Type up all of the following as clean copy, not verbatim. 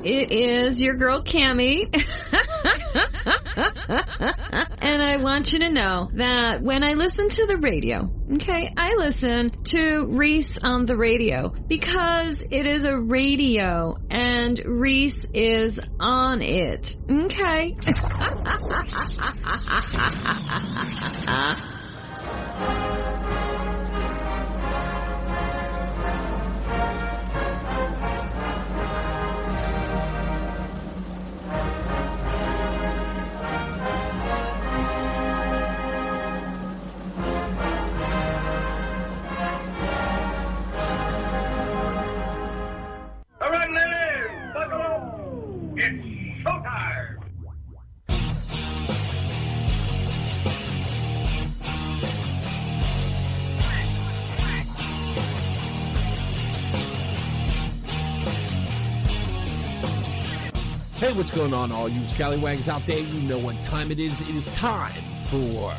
It is your girl, Cammie. And I want you to know that when I listen to the radio, okay, I listen to Reese on the radio because it is a radio and Reese is on it, okay? Hey, what's going on, all you scallywags out there? You know what time it is. It is time for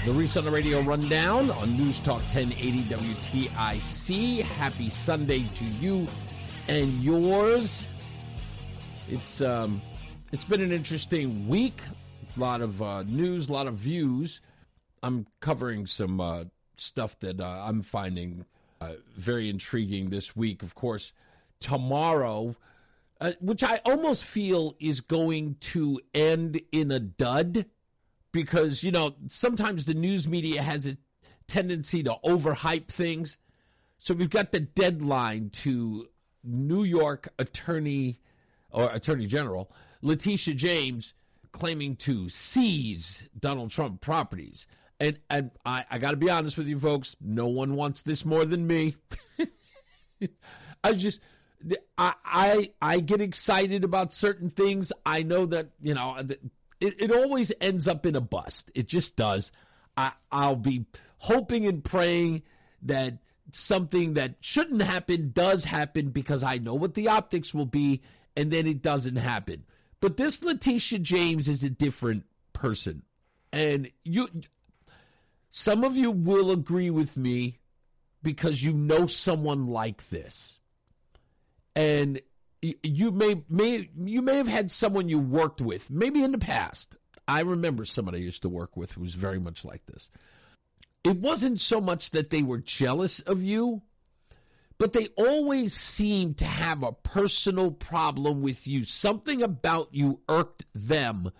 the Reese on the Radio Rundown on News Talk 1080 WTIC. Happy Sunday to you and yours. It's been an interesting week. A lot of news, a lot of views. I'm covering some stuff that I'm finding very intriguing this week. Of course, tomorrow, which I almost feel is going to end in a dud because, you know, sometimes the news media has a tendency to overhype things. So we've got the deadline to New York Attorney General Leticia James claiming to seize Donald Trump properties. And I got to be honest with you folks, no one wants this more than me. I get excited about certain things. I know that, you know, it always ends up in a bust. It just does. I'll be hoping and praying that something that shouldn't happen does happen because I know what the optics will be, and then it doesn't happen. But this Leticia James is a different person. And some of you will agree with me because you know someone like this. And you may have had someone you worked with, maybe in the past. I remember somebody I used to work with who was very much like this. It wasn't so much that they were jealous of you, but they always seemed to have a personal problem with you. Something about you irked them,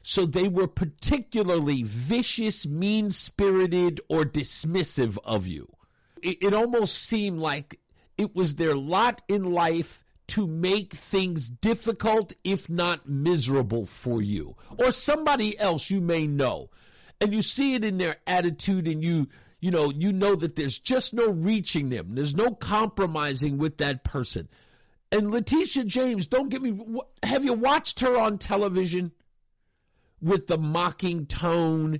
so they were particularly vicious, mean-spirited, or dismissive of you. It almost seemed like it was their lot in life to make things difficult, if not miserable, for you or somebody else you may know. And you see it in their attitude, and you know that there's just no reaching them. There's no compromising with that person. And Leticia James, don't get me, have you watched her on television with the mocking tone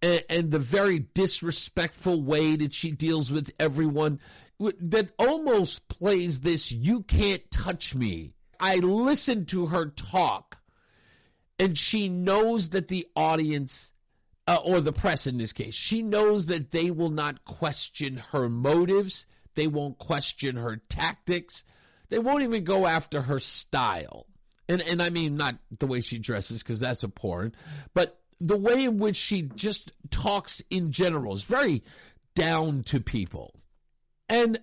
and the very disrespectful way that she deals with everyone? That almost plays this "you can't touch me." I listened to her talk, and she knows that the audience, or the press in this case, she knows that they will not question her motives. They won't question her tactics. They won't even go after her style. And I mean not the way she dresses, because that's abhorrent, but the way in which she just talks in general is very down to people. And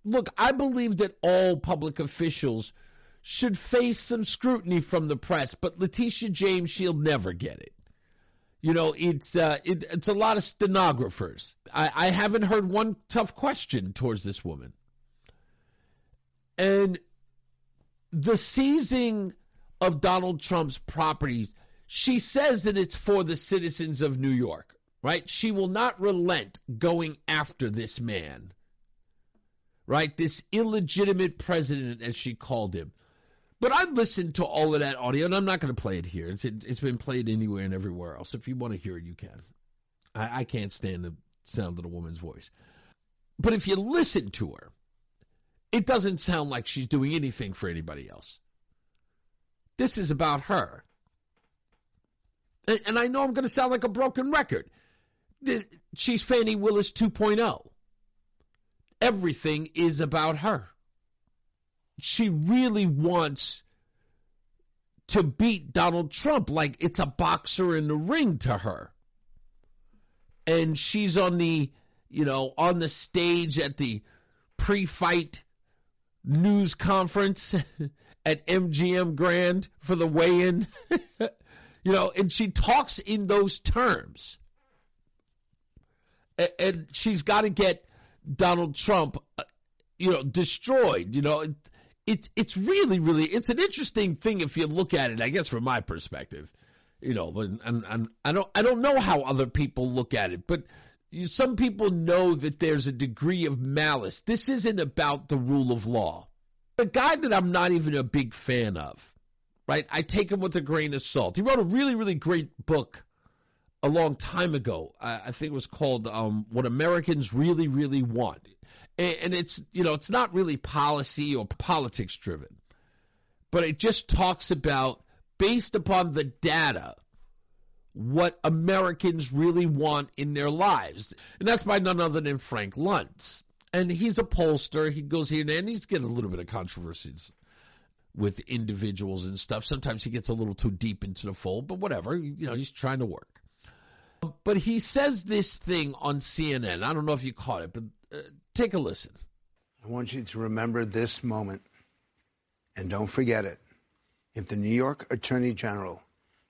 look, I believe that all public officials should face some scrutiny from the press, but Leticia James, she'll never get it. You know, it's a lot of stenographers. I haven't heard one tough question towards this woman. And the seizing of Donald Trump's properties, she says that it's for the citizens of New York, right? She will not relent going after this man. Right, this illegitimate president, as she called him. But I've listened to all of that audio, and I'm not going to play it here. It's been played anywhere and everywhere else. If you want to hear it, you can. I can't stand the sound of the woman's voice. But if you listen to her, it doesn't sound like she's doing anything for anybody else. This is about her. And I know I'm going to sound like a broken record. She's Fannie Willis 2.0. Everything is about her. she really wants to beat Donald Trump like it's a boxer in the ring to her. And she's on the stage at the pre-fight news conference at MGM Grand for the weigh-in, and she talks in those terms. And she's got to get Donald Trump, destroyed. It's really, really, it's an interesting thing if you look at it, I guess, from my perspective. And I don't know how other people look at it, but some people know that there's a degree of malice. This isn't about the rule of law. A guy that I'm not even a big fan of, right? I take him with a grain of salt. He wrote a really, really great book a long time ago. I think it was called What Americans Really, Really Want. And it's, it's not really policy or politics driven, but it just talks about, based upon the data, what Americans really want in their lives. And that's by none other than Frank Luntz. And he's a pollster. He goes here and he's getting a little bit of controversies with individuals and stuff. Sometimes he gets a little too deep into the fold, but whatever. He's trying to work. But he says this thing on CNN. I don't know if you caught it, but take a listen. I want you to remember this moment, and don't forget it. If the New York Attorney General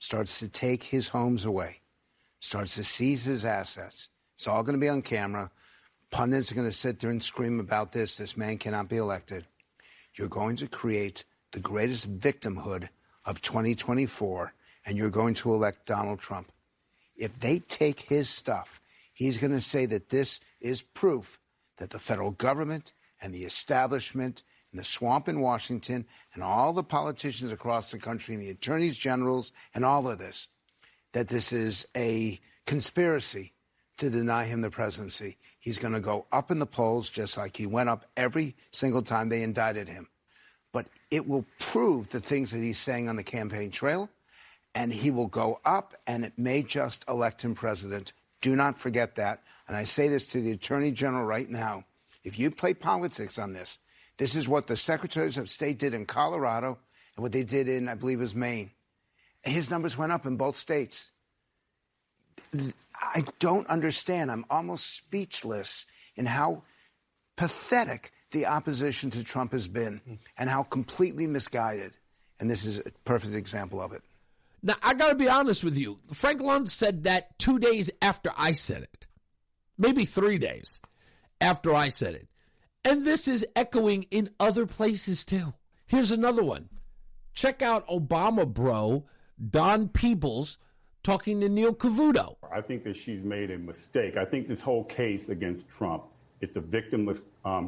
starts to take his homes away, starts to seize his assets, it's all going to be on camera. Pundits are going to sit there and scream about this. This man cannot be elected. You're going to create the greatest victimhood of 2024, and you're going to elect Donald Trump. If they take his stuff, he's going to say that this is proof that the federal government and the establishment and the swamp in Washington and all the politicians across the country and the attorneys generals and all of this, that this is a conspiracy to deny him the presidency. He's going to go up in the polls just like he went up every single time they indicted him. But it will prove the things that he's saying on the campaign trail, and he will go up, and it may just elect him president. Do not forget that. And I say this to the Attorney General right now. If you play politics on this, this is what the secretaries of state did in Colorado and what they did in, I believe, is Maine. His numbers went up in both states. I don't understand. I'm almost speechless in how pathetic the opposition to Trump has been and how completely misguided. And this is a perfect example of it. Now, I got to be honest with you. Frank Luntz said that 2 days after I said it, maybe 3 days after I said it. And this is echoing in other places, too. Here's another one. Check out Obama bro Don Peebles talking to Neil Cavuto. I think that she's made a mistake. I think this whole case against Trump, it's a victimless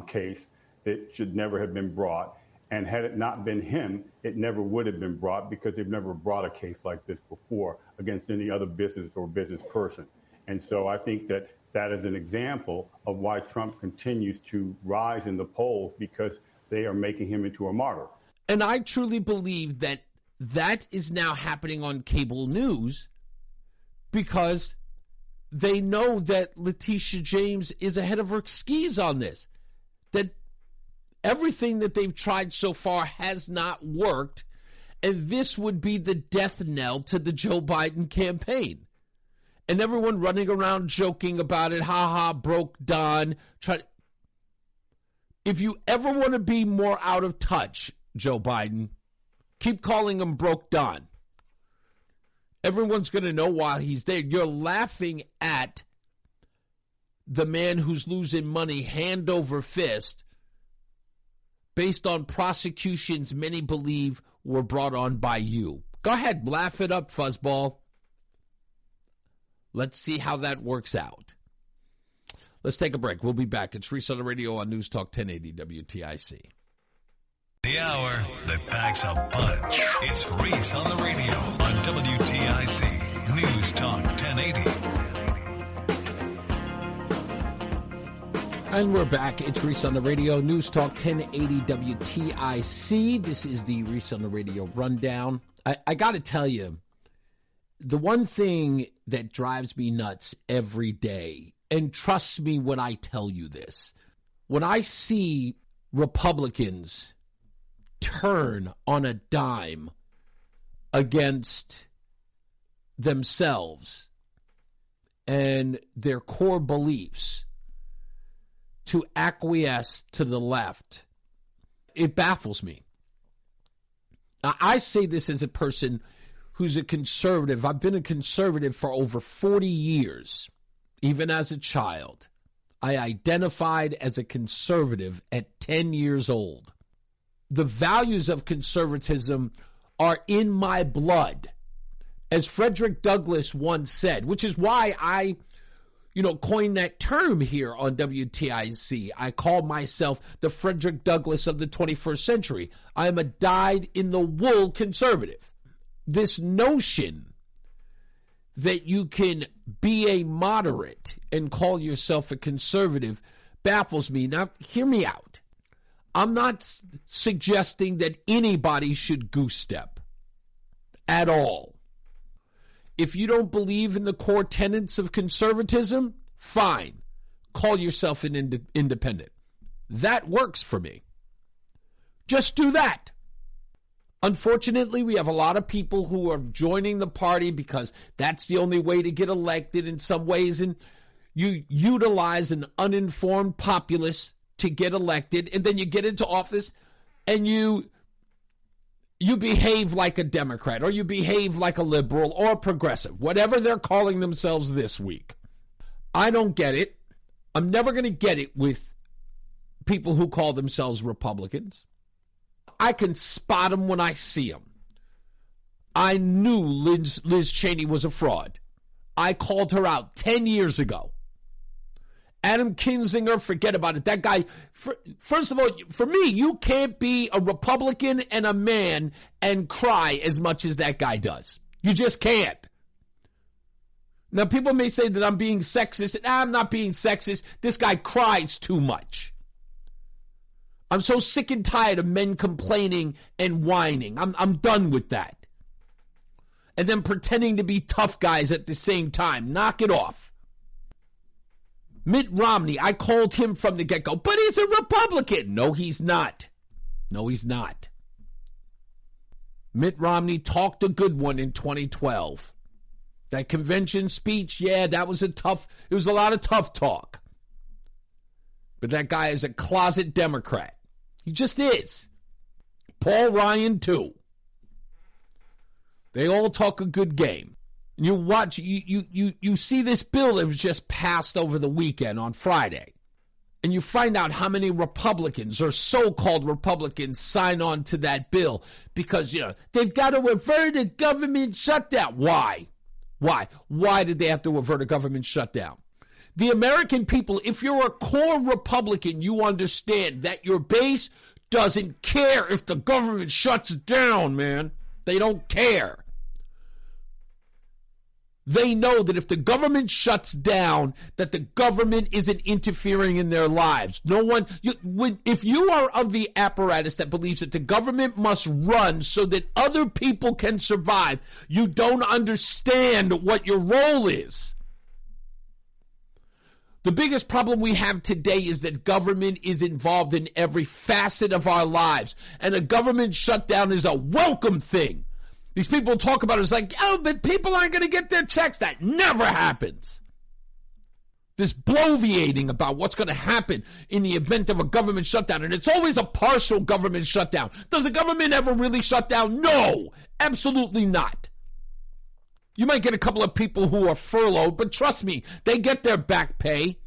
case that should never have been brought. And had it not been him, it never would have been brought because they've never brought a case like this before against any other business or business person. And so I think that that is an example of why Trump continues to rise in the polls, because they are making him into a martyr. And I truly believe that that is now happening on cable news because they know that Leticia James is ahead of her skis on this. That everything that they've tried so far has not worked, and this would be the death knell to the Joe Biden campaign. And everyone running around joking about it, ha, broke Don. If you ever want to be more out of touch, Joe Biden, keep calling him broke Don. Everyone's going to know while he's there. You're laughing at the man who's losing money hand over fist based on prosecutions many believe were brought on by you. Go ahead, laugh it up, fuzzball. Let's see how that works out. Let's take a break. We'll be back. It's Reese on the Radio on News Talk 1080 WTIC. The hour that packs a punch. It's Reese on the Radio on WTIC News Talk 1080. And we're back. It's Reese on the Radio, News Talk 1080 WTIC. This is the Reese on the Radio rundown. I got to tell you, the one thing that drives me nuts every day, and trust me when I tell you this, when I see Republicans turn on a dime against themselves and their core beliefs to acquiesce to the left, it baffles me. Now, I say this as a person who's a conservative. I've been a conservative for over 40 years, even as a child. I identified as a conservative at 10 years old. The values of conservatism are in my blood. As Frederick Douglass once said, which is why I coined that term here on WTIC. I call myself the Frederick Douglass of the 21st century. I am a dyed-in-the-wool conservative. This notion that you can be a moderate and call yourself a conservative baffles me. Now, hear me out. I'm not suggesting that anybody should goose step at all. If you don't believe in the core tenets of conservatism, fine. Call yourself an independent. That works for me. Just do that. Unfortunately, we have a lot of people who are joining the party because that's the only way to get elected in some ways, and you utilize an uninformed populace to get elected, and then you get into office and you behave like a Democrat, or you behave like a liberal or a progressive, whatever they're calling themselves this week. I don't get it. I'm never going to get it with people who call themselves Republicans. I can spot them when I see them. I knew Liz Cheney was a fraud. I called her out 10 years ago. Adam Kinzinger, forget about it. That guy, first of all, for me, you can't be a Republican and a man and cry as much as that guy does. You just can't. Now, people may say that I'm being sexist. I'm not being sexist. This guy cries too much. I'm so sick and tired of men complaining and whining. I'm done with that. And then pretending to be tough guys at the same time. Knock it off. Mitt Romney, I called him from the get-go, but he's a Republican. No, he's not. No, he's not. Mitt Romney talked a good one in 2012. That convention speech, yeah, it was a lot of tough talk. But that guy is a closet Democrat. He just is. Paul Ryan, too. They all talk a good game. You watch, you see this bill that was just passed over the weekend on Friday, and you find out how many Republicans or so-called Republicans sign on to that bill because, they've got to avert a government shutdown. Why? Why did they have to avert a government shutdown? The American people, if you're a core Republican, you understand that your base doesn't care if the government shuts down, man. They don't care. They know that if the government shuts down, that the government isn't interfering in their lives. If you are of the apparatus that believes that the government must run so that other people can survive, you don't understand what your role is. The biggest problem we have today is that government is involved in every facet of our lives, and a government shutdown is a welcome thing. These people talk about it as like, but people aren't going to get their checks. That never happens. This bloviating about what's going to happen in the event of a government shutdown, and it's always a partial government shutdown. Does the government ever really shut down? No, absolutely not. You might get a couple of people who are furloughed, but trust me, they get their back pay.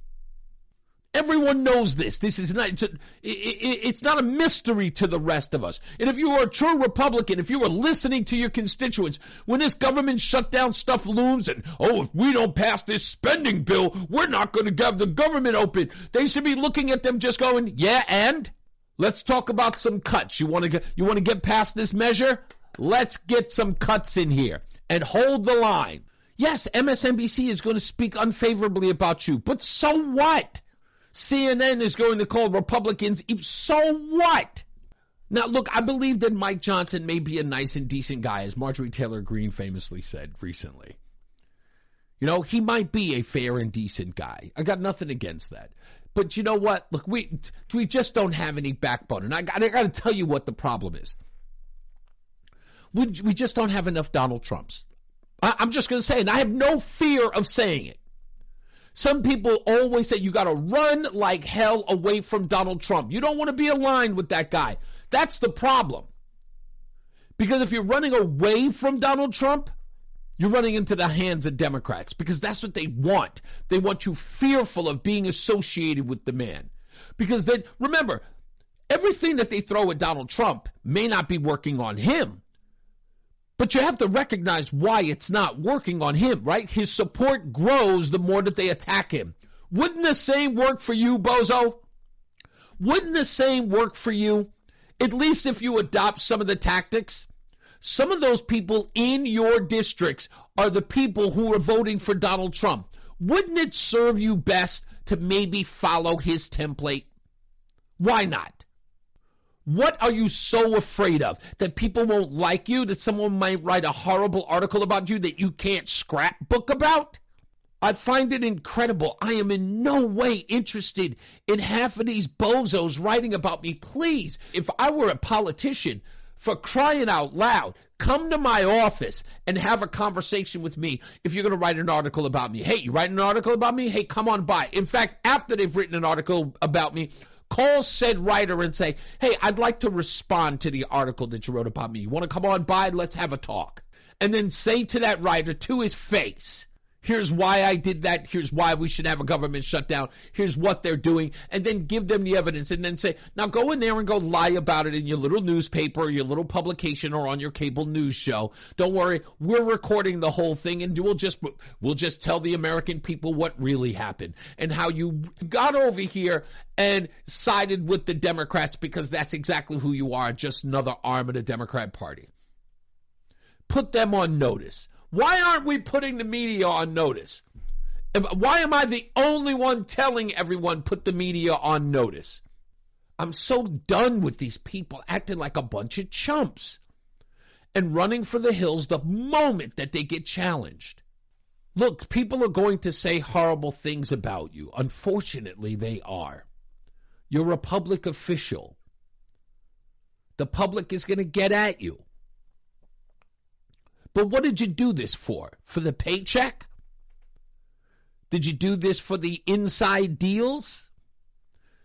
Everyone knows this. This is not, it's not a mystery to the rest of us. And if you are a true Republican, if you are listening to your constituents, when this government shutdown stuff looms and, if we don't pass this spending bill, we're not going to have the government open. They should be looking at them just going, yeah, and let's talk about some cuts. You want to get past this measure? Let's get some cuts in here and hold the line. Yes, MSNBC is going to speak unfavorably about you, but so what? CNN is going to call Republicans, so what? Now, look, I believe that Mike Johnson may be a nice and decent guy, as Marjorie Taylor Greene famously said recently. He might be a fair and decent guy. I got nothing against that. But you know what? Look, we just don't have any backbone. And I got to tell you what the problem is. We just don't have enough Donald Trumps. I'm just going to say it, and I have no fear of saying it. Some people always say you got to run like hell away from Donald Trump. You don't want to be aligned with that guy. That's the problem. Because if you're running away from Donald Trump, you're running into the hands of Democrats, because that's what they want. They want you fearful of being associated with the man. Because then, remember, everything that they throw at Donald Trump may not be working on him. But you have to recognize why it's not working on him, right? His support grows the more that they attack him. Wouldn't the same work for you, bozo? Wouldn't the same work for you? At least if you adopt some of the tactics. Some of those people in your districts are the people who are voting for Donald Trump. Wouldn't it serve you best to maybe follow his template? Why not? What are you so afraid of? That people won't like you? That someone might write a horrible article about you that you can't scrapbook about? I find it incredible. I am in no way interested in half of these bozos writing about me. Please, if I were a politician, for crying out loud, come to my office and have a conversation with me if you're going to write an article about me. Hey, you write an article about me? Hey, come on by. In fact, after they've written an article about me, call said writer and say, hey, I'd like to respond to the article that you wrote about me. You want to come on by? Let's have a talk. And then say to that writer to his face, here's why I did that. Here's why we should have a government shutdown. Here's what they're doing. And then give them the evidence and then say, now go in there and go lie about it in your little newspaper or your little publication or on your cable news show. Don't worry. We're recording the whole thing and we'll just tell the American people what really happened and how you got over here and sided with the Democrats, because that's exactly who you are, just another arm of the Democrat Party. Put them on notice. Why aren't we putting the media on notice? Why am I the only one telling everyone put the media on notice? I'm so done with these people acting like a bunch of chumps and running for the hills the moment that they get challenged. Look, people are going to say horrible things about you. Unfortunately, they are. You're a public official. The public is going to get at you. But what did you do this for? For the paycheck? Did you do this for the inside deals?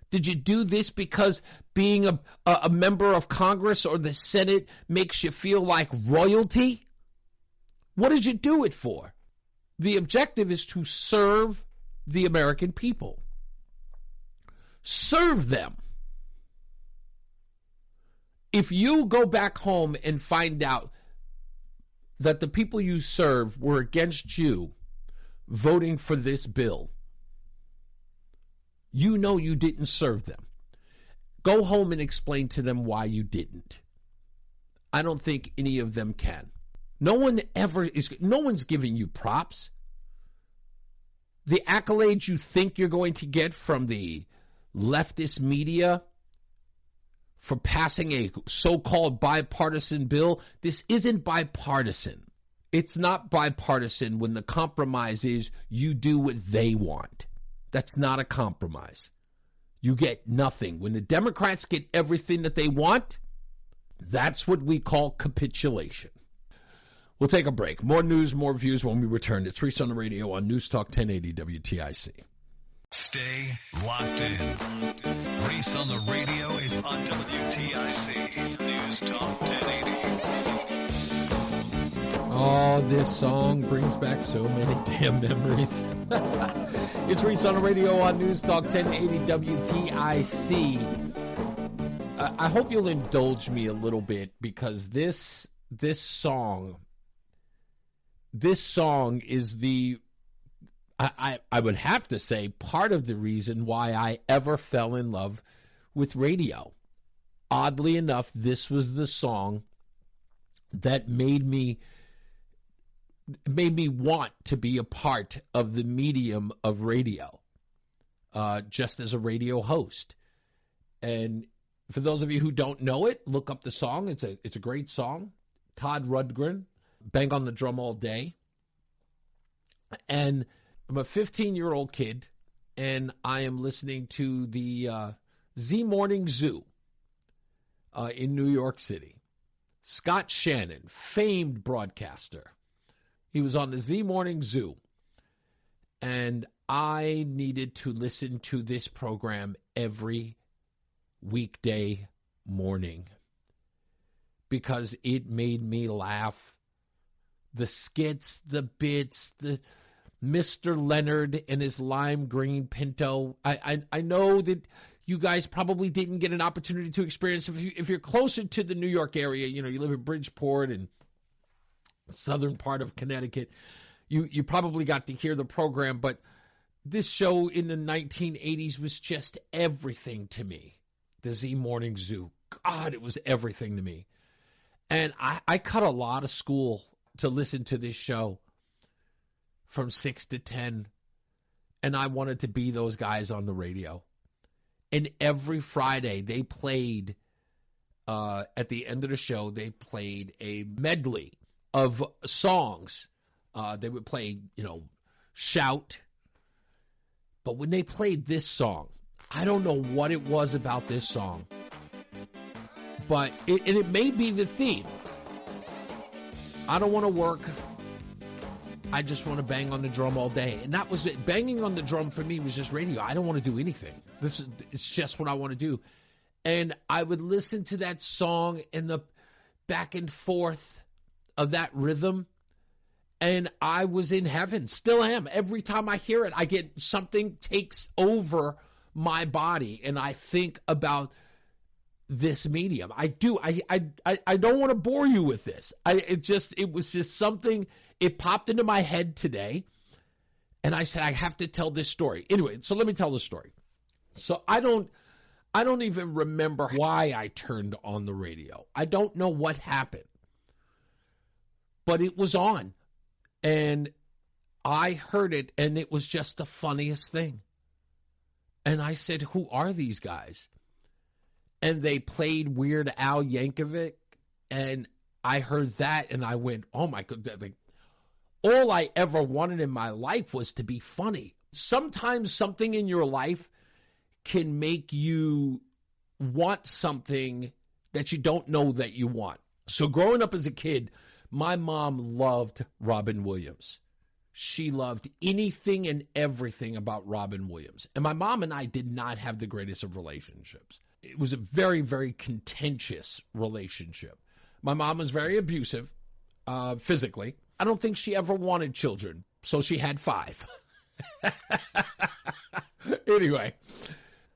Did you do this because being a member of Congress or the Senate makes you feel like royalty? What did you do it for? The objective is to serve the American people. Serve them. If you go back home and find out that the people you serve were against you voting for this bill, you know you didn't serve them. Go home and explain to them why you didn't. I don't think any of them can. No one's giving you props. The accolades you think you're going to get from the leftist media for passing a so-called bipartisan bill, this isn't bipartisan. It's not bipartisan when the compromise is you do what they want. That's not a compromise. You get nothing. When the Democrats get everything that they want, that's what we call capitulation. We'll take a break. More news, more views when we return. It's Reese on the Radio on News Talk 1080 WTIC. Stay locked in. Reese on the Radio is on WTIC News Talk 1080. Oh, this song brings back so many damn memories. It's Reese on the Radio on News Talk 1080 WTIC. I hope you'll indulge me a little bit, because this song is the, I would have to say, part of the reason why I ever fell in love with radio. Oddly enough, this was the song that made me want to be a part of the medium of radio, just as a radio host. And for those of you who don't know it, look up the song. It's a great song. Todd Rundgren, Bang on the Drum All Day. And I'm a 15-year-old kid and I am listening to the Z Morning Zoo in New York City. Scott Shannon, famed broadcaster. He was on the Z Morning Zoo, and I needed to listen to this program every weekday morning because it made me laugh. The skits, the bits, the Mr. Leonard and his lime green Pinto. I know that you guys probably didn't get an opportunity to experience. If you're closer to the New York area, you live in Bridgeport and southern part of Connecticut, you probably got to hear the program. But this show in the 1980s was just everything to me. The Z Morning Zoo. God, it was everything to me. And I cut a lot of school to listen to this show from 6 to 10. And I wanted to be those guys on the radio. And every Friday they played, at the end of the show, they played a medley of songs. They would play, Shout. But when they played this song, I don't know what it was about this song, but it may be the theme. I don't want to work. I just want to bang on the drum all day. And that was it. Banging on the drum for me was just radio. I don't want to do anything. It's just what I want to do. And I would listen to that song and the back and forth of that rhythm. And I was in heaven. Still am. Every time I hear it, I get something takes over my body. And I think about this medium. I do. I don't want to bore you with this. It was just something. It popped into my head today, and I said I have to tell this story. Anyway, so let me tell the story. So I don't even remember why I turned on the radio. I don't know what happened, but it was on, and I heard it, and it was just the funniest thing. And I said, "Who are these guys?" And they played Weird Al Yankovic, and I heard that, and I went, "Oh my God!" Like, all I ever wanted in my life was to be funny. Sometimes something in your life can make you want something that you don't know that you want. So growing up as a kid, my mom loved Robin Williams. She loved anything and everything about Robin Williams. And my mom and I did not have the greatest of relationships. It was a very, very contentious relationship. My mom was very abusive, physically. I don't think she ever wanted children, so she had 5. Anyway,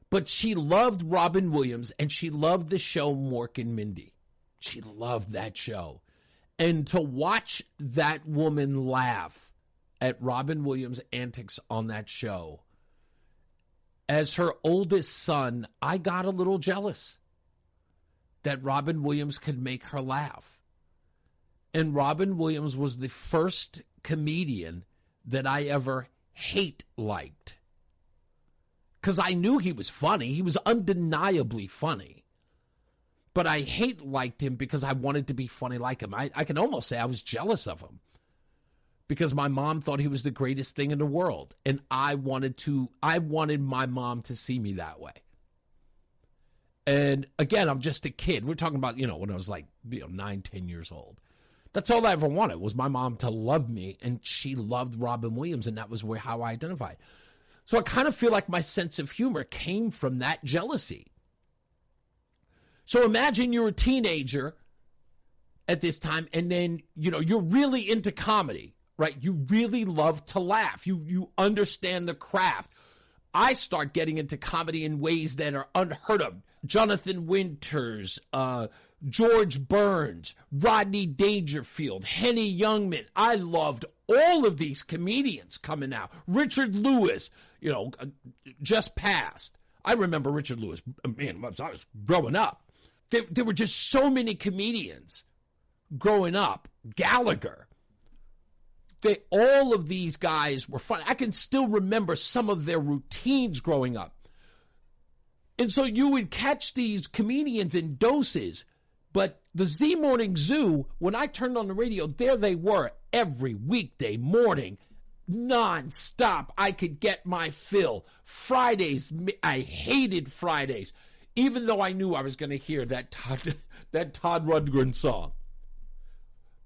but she loved Robin Williams, and she loved the show Mork and Mindy. She loved that show. And to watch that woman laugh at Robin Williams' antics on that show, as her oldest son, I got a little jealous that Robin Williams could make her laugh. And Robin Williams was the first comedian that I ever liked. Because I knew he was funny. He was undeniably funny. But I liked him because I wanted to be funny like him. I can almost say I was jealous of him. Because my mom thought he was the greatest thing in the world. And I wanted my mom to see me that way. And again, I'm just a kid. We're talking about, when I was like, 9, 10 years old. That's all I ever wanted was my mom to love me, and she loved Robin Williams, and that was how I identified. So I kind of feel like my sense of humor came from that jealousy. So imagine you're a teenager at this time, and then, you're really into comedy, right? You really love to laugh. You understand the craft. I start getting into comedy in ways that are unheard of. Jonathan Winters, George Burns, Rodney Dangerfield, Henny Youngman. I loved all of these comedians coming out. Richard Lewis, just passed. I remember Richard Lewis, man, as I was growing up. There were just so many comedians growing up. Gallagher. All of these guys were fun. I can still remember some of their routines growing up. And so you would catch these comedians in doses. But the Z Morning Zoo, when I turned on the radio, there they were every weekday morning non-stop. I could get my fill. Fridays, I hated Fridays, even though I knew I was going to hear that Todd Rundgren song.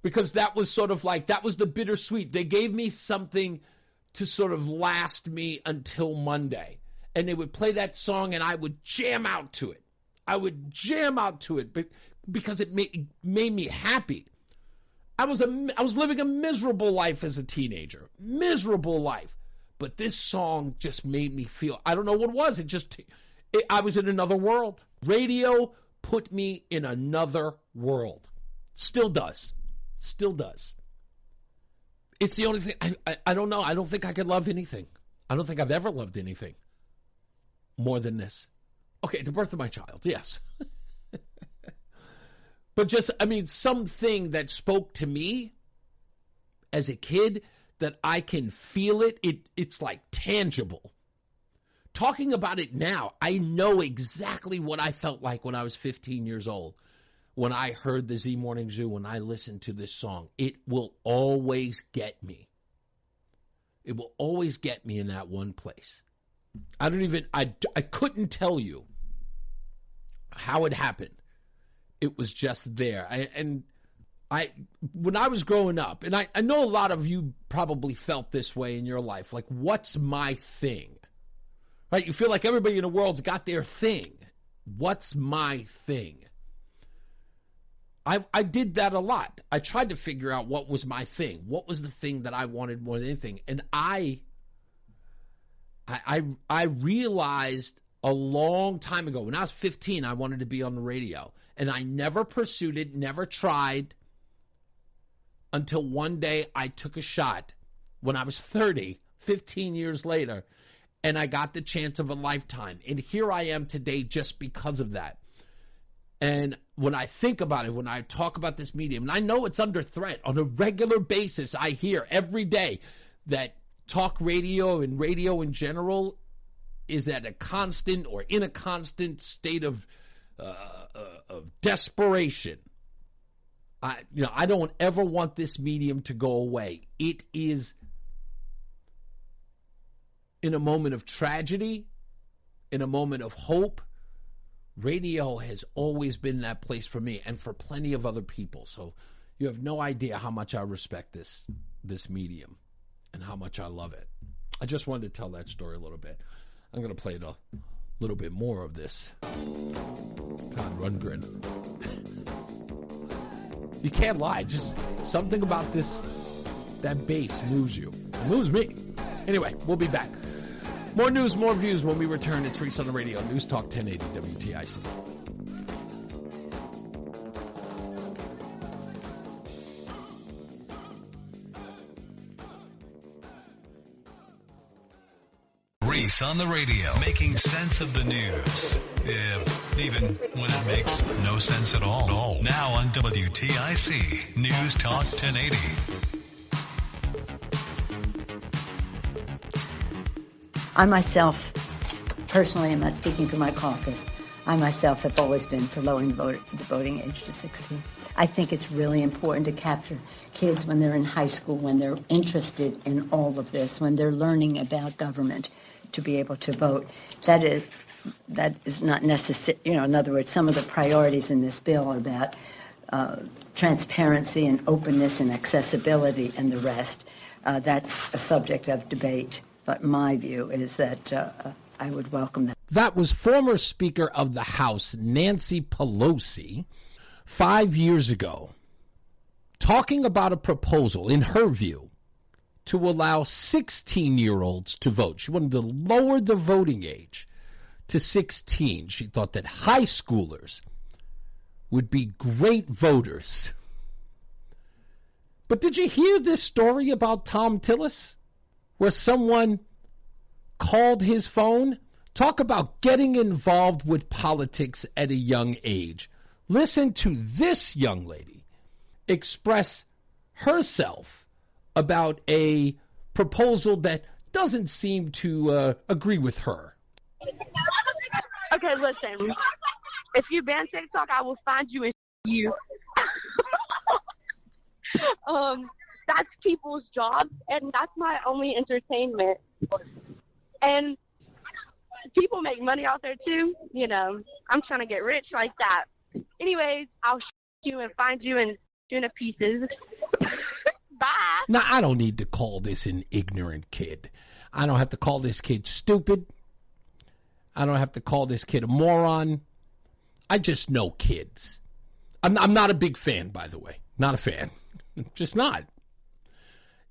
Because that was sort of like, that was the bittersweet. They gave me something to sort of last me until Monday. And they would play that song and I would jam out to it. I would jam out to it because it made me happy. I was living a miserable life as a teenager. Miserable life. But this song just made me feel, I don't know what it was. I was in another world. Radio put me in another world. Still does. Still does. It's the only thing, I don't know. I don't think I could love anything. I don't think I've ever loved anything more than this. Okay, the birth of my child, yes. But just, something that spoke to me as a kid, that I can feel it. It's like tangible. Talking about it now, I know exactly what I felt like when I was 15 years old. When I heard the Z Morning Zoo, when I listened to this song, it will always get me. It will always get me in that one place. I couldn't tell you how it happened. It was just there. When I was growing up, and I know a lot of you probably felt this way in your life, like, what's my thing? Right? You feel like everybody in the world's got their thing. What's my thing? I did that a lot. I tried to figure out what was my thing. What was the thing that I wanted more than anything? And I realized a long time ago, when I was 15, I wanted to be on the radio. And I never pursued it, never tried, until one day I took a shot when I was 30, 15 years later, and I got the chance of a lifetime. And here I am today just because of that. And when I think about it, when I talk about this medium, and I know it's under threat on a regular basis, I hear every day that talk radio and radio in general is at a constant or in a constant state of desperation. I don't ever want this medium to go away. It is in a moment of tragedy, in a moment of hope. Radio has always been that place for me and for plenty of other people. So you have no idea how much I respect this medium and how much I love it. I just wanted to tell that story a little bit. I'm going to play a little bit more of this. Todd Rundgren. You can't lie. Just something about that bass moves you. It moves me. Anyway, we'll be back. More news, more views when we return. It's Reese on the Radio. News Talk 1080 WTIC. Reese on the Radio, making sense of the news. Even when it makes no sense at all. Now on WTIC, News Talk 1080. I myself, personally, I'm not speaking for my caucus, I myself have always been for lowering the voting age to 16. I think it's really important to capture kids when they're in high school, when they're interested in all of this, when they're learning about government, to be able to vote. That is not necessary. In other words, some of the priorities in this bill are about transparency and openness and accessibility and the rest. That's a subject of debate. But my view is that I would welcome that. That was former Speaker of the House, Nancy Pelosi, 5 years ago, talking about a proposal, in her view, to allow 16-year-olds to vote. She wanted to lower the voting age to 16. She thought that high schoolers would be great voters. But did you hear this story about Tom Tillis, where someone called his phone? Talk about getting involved with politics at a young age. Listen to this young lady express herself about a proposal that doesn't seem to agree with her. Okay, listen. If you ban TikTok, I will find you and you. That's people's job. jobs, and that's my only entertainment. And people make money out there too. You know, I'm trying to get rich like that. Anyways, I'll shoot you and find you and tuna pieces. Bye. Now, I don't need to call this an ignorant kid. I don't have to call this kid stupid. I don't have to call this kid a moron. I just know kids. I'm not a big fan, by the way. Not a fan. Just not.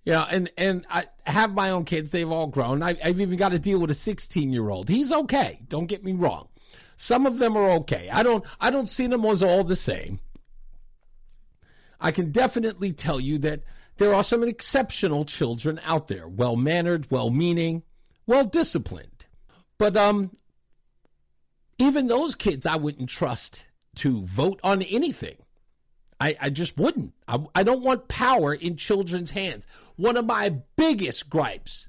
You know, and I have my own kids. They've all grown. I've even got to deal with a 16-year-old. He's okay. Don't get me wrong. Some of them are okay. I don't see them as all the same. I can definitely tell you that there are some exceptional children out there, well-mannered, well-meaning, well-disciplined. But even those kids I wouldn't trust to vote on anything. I just wouldn't. I don't want power in children's hands. One of my biggest gripes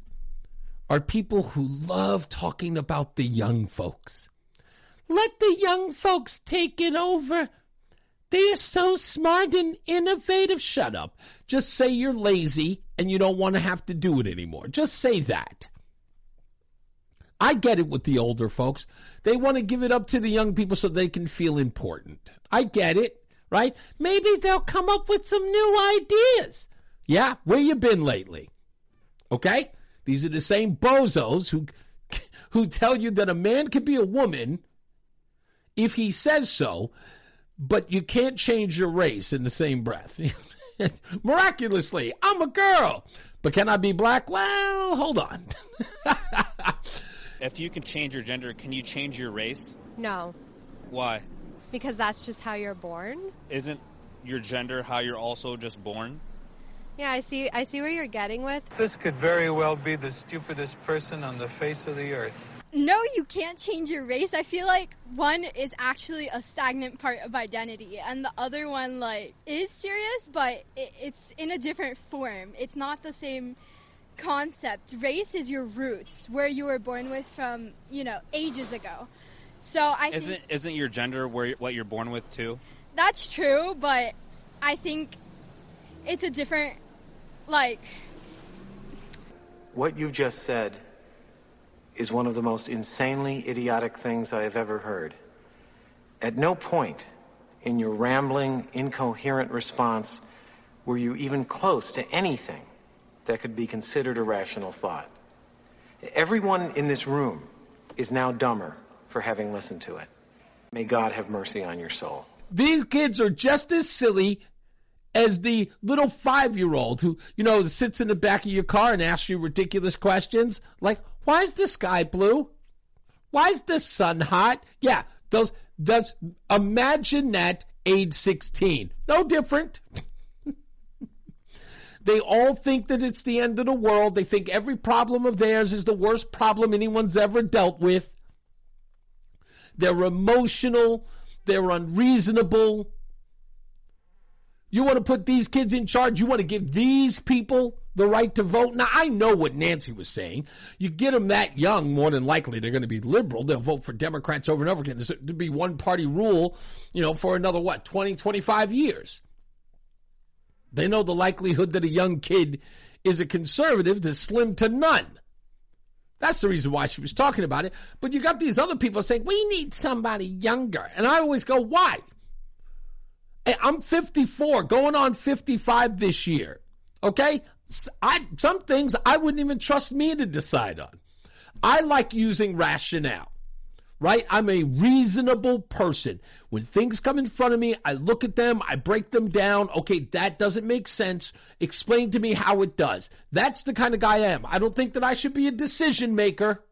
are people who love talking about the young folks. Let the young folks take it over. They are so smart and innovative. Shut up. Just say you're lazy and you don't want to have to do it anymore. Just say that. I get it with the older folks. They want to give it up to the young people so they can feel important. I get it, right? Maybe they'll come up with some new ideas. Yeah, where you been lately? Okay? These are the same bozos who tell you that a man can be a woman if he says so, but you can't change your race in the same breath. Miraculously, I'm a girl, but can I be black? Well, hold on. If you can change your gender, can you change your race? No. Why? Because that's just how you're born. Isn't your gender how you're also just born? Yeah, I see where you're getting with. This could very well be the stupidest person on the face of the earth. No, you can't change your race. I feel like one is actually a stagnant part of identity, and the other one, like, is serious, but it's in a different form. It's not the same concept. Race is your roots, where you were born with from, ages ago. So I think... Isn't your gender what you're born with, too? That's true, but I think it's a different, What you just said is one of the most insanely idiotic things I have ever heard. At no point in your rambling, incoherent response were you even close to anything that could be considered a rational thought. Everyone in this room is now dumber for having listened to it. May God have mercy on your soul. These kids are just as silly as the little 5-year-old who, sits in the back of your car and asks you ridiculous questions like, why is the sky blue? Why is the sun hot? Yeah, imagine that age 16. No different. They all think that it's the end of the world. They think every problem of theirs is the worst problem anyone's ever dealt with. They're emotional. They're unreasonable. You want to put these kids in charge? You want to give these people the right to vote? Now, I know what Nancy was saying. You get them that young, more than likely they're going to be liberal. They'll vote for Democrats over and over again. There'll be one-party rule, for another, 20, 25 years. They know the likelihood that a young kid is a conservative is slim to none. That's the reason why she was talking about it. But you got these other people saying, we need somebody younger. And I always go, why? Hey, I'm 54, going on 55 this year. Okay? Some things I wouldn't even trust me to decide on. I like using rationale. Right? I'm a reasonable person. When things come in front of me, I look at them, I break them down. Okay, that doesn't make sense. Explain to me how it does. That's the kind of guy I am. I don't think that I should be a decision maker.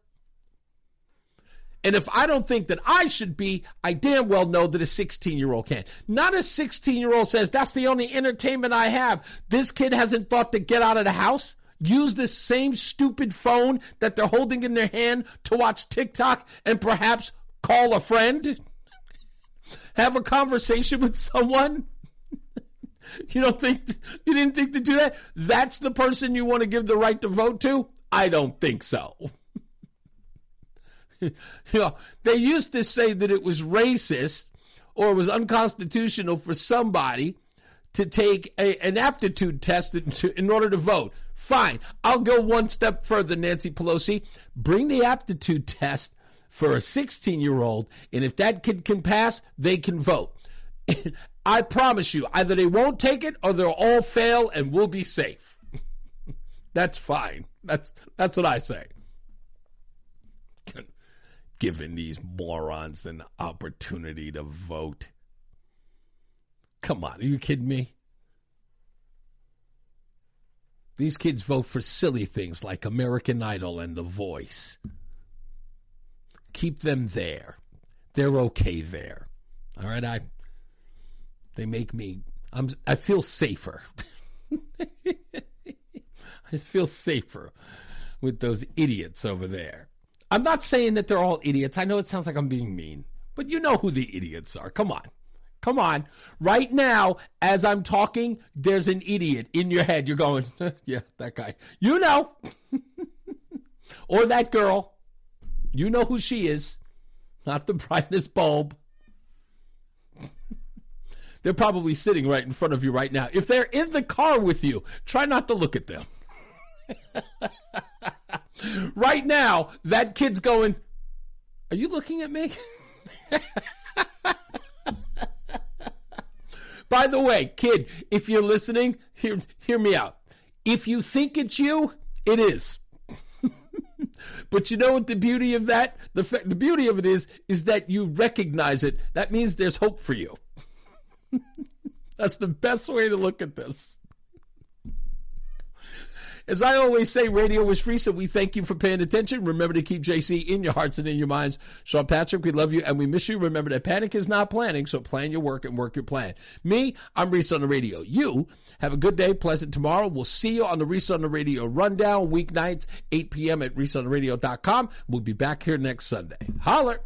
And if I don't think that I should be, I damn well know that a 16-year-old can. Not a 16-year-old says, that's the only entertainment I have. This kid hasn't thought to get out of the house. Use this same stupid phone that they're holding in their hand to watch TikTok and perhaps call a friend, have a conversation with someone. You didn't think to do that? That's the person you want to give the right to vote to? I don't think so. They used to say that it was racist or it was unconstitutional for somebody to take an aptitude test in order to vote. Fine. I'll go one step further, Nancy Pelosi. Bring the aptitude test for a 16-year-old, and if that kid can pass, they can vote. I promise you, either they won't take it or they'll all fail and we'll be safe. That's fine. That's what I say. Giving these morons an opportunity to vote. Come on, are you kidding me? These kids vote for silly things like American Idol and The Voice. Keep them there. They're okay there. All right, they make me, I feel safer. I feel safer with those idiots over there. I'm not saying that they're all idiots. I know it sounds like I'm being mean, but you know who the idiots are. Come on. Come on. Right now, as I'm talking, there's an idiot in your head. You're going, yeah, that guy. You know. Or that girl. You know who she is. Not the brightest bulb. They're probably sitting right in front of you right now. If they're in the car with you, try not to look at them. Right now, that kid's going, are you looking at me? By the way, kid, if you're listening, hear me out. If you think it's you, it is. But you know what the beauty of that? The beauty of it is that you recognize it. That means there's hope for you. That's the best way to look at this. As I always say, radio is free, so we thank you for paying attention. Remember to keep JC in your hearts and in your minds. Sean Patrick, we love you and we miss you. Remember that panic is not planning, so plan your work and work your plan. Me, I'm Reese on the radio. You have a good day, pleasant tomorrow. We'll see you on the Reese on the Radio Rundown, weeknights, 8 p.m. at reeseontheradio.com. We'll be back here next Sunday. Holler!